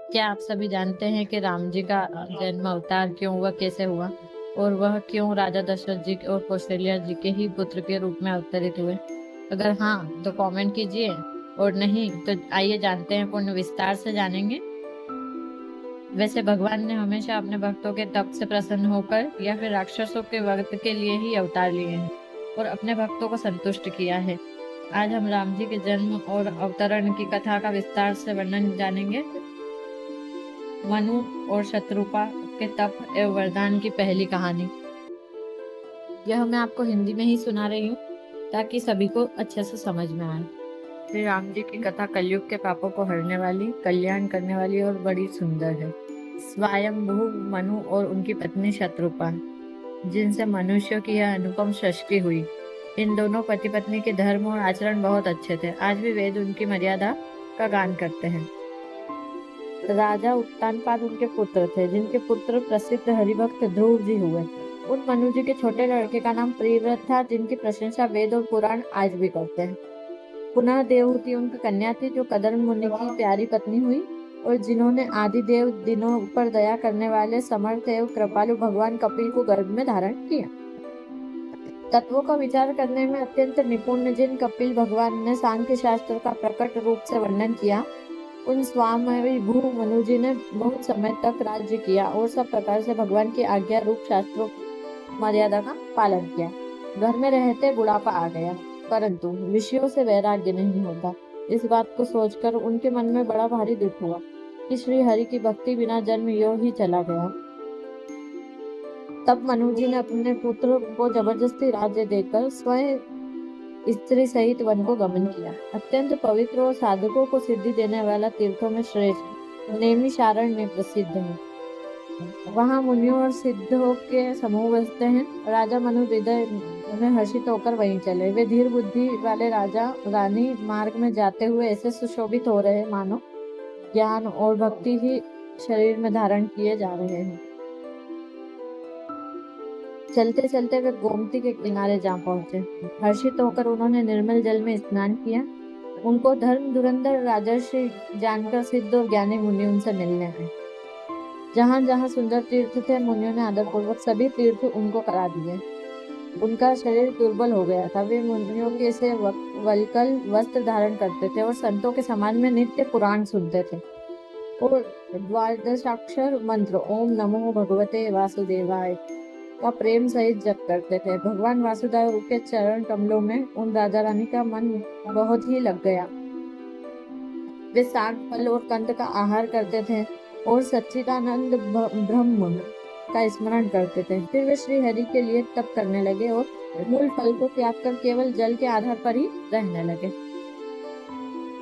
क्या आप सभी जानते हैं कि राम जी का जन्म अवतार क्यों व कैसे हुआ और वह क्यों राजा दशरथ जी और कौशल्या जी के ही पुत्र के रूप में अवतरित हुए? अगर हाँ तो कमेंट कीजिए, और नहीं तो आइए जानते हैं, पूर्ण विस्तार से जानेंगे। वैसे भगवान ने हमेशा अपने भक्तों के तप से प्रसन्न होकर या फिर राक्षसों के वक्त के लिए ही अवतार लिए हैं और अपने भक्तों को संतुष्ट किया है। आज हम राम जी के जन्म और अवतरण की कथा का विस्तार से वर्णन जानेंगे। मनु और शत्रुपा के तप एवं वरदान की पहली कहानी। यह मैं आपको हिंदी में ही सुना रही हूँ ताकि सभी को अच्छे से समझ में आए। श्री राम जी की कथा कलयुग के पापों को हरने वाली, कल्याण करने वाली और बड़ी सुंदर है। स्वयंभू मनु और उनकी पत्नी शत्रुपा, जिनसे मनुष्यों की यह अनुपम सृष्टि हुई। इन दोनों पति पत्नी के धर्म और आचरण बहुत अच्छे थे। आज भी वेद उनकी मर्यादा का गान करते हैं। राजा उत्तानपाद उनके पुत्र थे, जिनके पुत्र प्रसिद्ध हरिभक्त ध्रुव जी हुए। उन मनु जी के छोटे लड़के का नाम प्रियव्रत था, जिनकी प्रशंसा वेद और पुराण आज भी करते हैं। पुनः देवहूति उनकी कन्या थी, जो कदर्म मुनि की प्यारी पत्नी हुई और जिन्होंने आदि देव दिनों पर दया करने वाले समर्थ एवं कृपालु भगवान कपिल को गर्भ में धारण किया। तत्वों का विचार करने में अत्यंत निपुण जिन कपिल भगवान ने सांख्य शास्त्र का प्रकट रूप से वर्णन किया, उन स्वामी भू मनु जी ने बहुत समय तक राज्य किया और सब प्रकार से भगवान की आज्ञा रूप शास्त्रों मर्यादा का पालन किया। घर में रहते बुढ़ापा आ गया, परंतु विषयों से वैराग्य नहीं होता। इस बात को सोचकर उनके मन में बड़ा भारी दुख हुआ कि श्री हरि की भक्ति बिना जन्म यों ही चला गया। तब मनु जी ने अपने पुत्र को जबरदस्ती राज्य देकर स्वयं स्त्री सहित वन को गमन किया। अत्यंत पवित्र और साधकों को सिद्धि देने वाला तीर्थों में श्रेष्ठ नैमिषारण्य प्रसिद्ध है। वहाँ मुनियों और सिद्धों के समूह बसते हैं। राजा मनु हृदय में हर्षित होकर वहीं चले। वे धीर बुद्धि वाले राजा रानी मार्ग में जाते हुए ऐसे सुशोभित हो रहे मानो ज्ञान और भक्ति ही शरीर में धारण किए जा रहे हैं। चलते चलते वे गोमती के किनारे जा पहुंचे। हर्षित होकर उन्होंने निर्मल जल में स्नान किया। उनको धर्म धुरंधर राजर्षि जानकर सिद्ध और ज्ञानी मुनि उनसे मिलने आए। जहाँ जहाँ सुंदर तीर्थ थे, मुनियों ने आदरपूर्वक सभी तीर्थ उनको करा दिए। उनका शरीर दुर्बल हो गया था। वे मुनियों के से वल्कल वस्त्र धारण करते थे और संतों के समाज में नित्य पुराण सुनते थे और द्वादशाक्षर मंत्र ओम नमो भगवते वासुदेवाय का प्रेम सहित जप करते थे। भगवान वासुदेव के चरण कमलों में उन राजा रानी का मन बहुत ही लग गया। वे साग फल और कंद का आहार करते थे और सच्चिदानंद ब्रह्म का स्मरण करते थे। फिर वे श्री हरि के लिए तप करने लगे और मूल फल को त्याग कर केवल जल के आधार पर ही रहने लगे।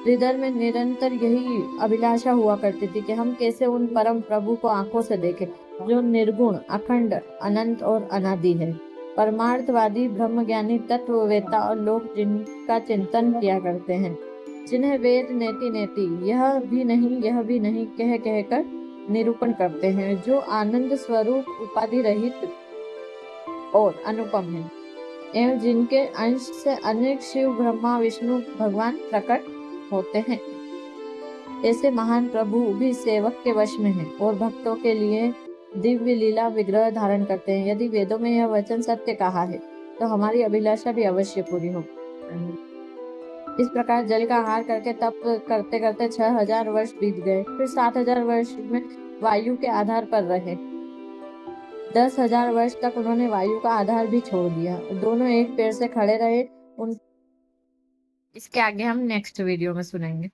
हृदय में निरंतर यही अभिलाषा हुआ करती थी कि हम कैसे उन परम प्रभु को आंखों से देखें, जो निर्गुण, अखंड, अनंत और अनादि है। परमार्थवादी, ब्रह्मज्ञानी, तत्ववेता और लोग जिनका चिंतन किया करते हैं, जिन्हें वेद नेति नेति यह भी नहीं कह कहकर निरूपण करते हैं, जो आनंद स्वरूप उपाधि रहित और अनुपम है, एवं जिनके अंश से अनेक शिव, ब्रह्मा, विष्णु भगवान प्रकट होते हैं। ऐसे महान प्रभु भी सेवक के वश में हैं और भक्तों के लिए दिव्य लीला विग्रह धारण करते हैं। यदि वेदों में यह वचन सत्य कहा है तो हमारी अभिलाषा भी अवश्य पूरी हो। इस प्रकार जल का आहार करके तप करते करते 6000 वर्ष बीत गए। फिर 7000 वर्ष में वायु के आधार पर रहे। 10,000 वर्ष तक उन्होंने वायु का आधार भी छोड़ दिया। दोनों एक पैर से खड़े रहे। इसके आगे हम नेक्स्ट वीडियो में सुनेंगे।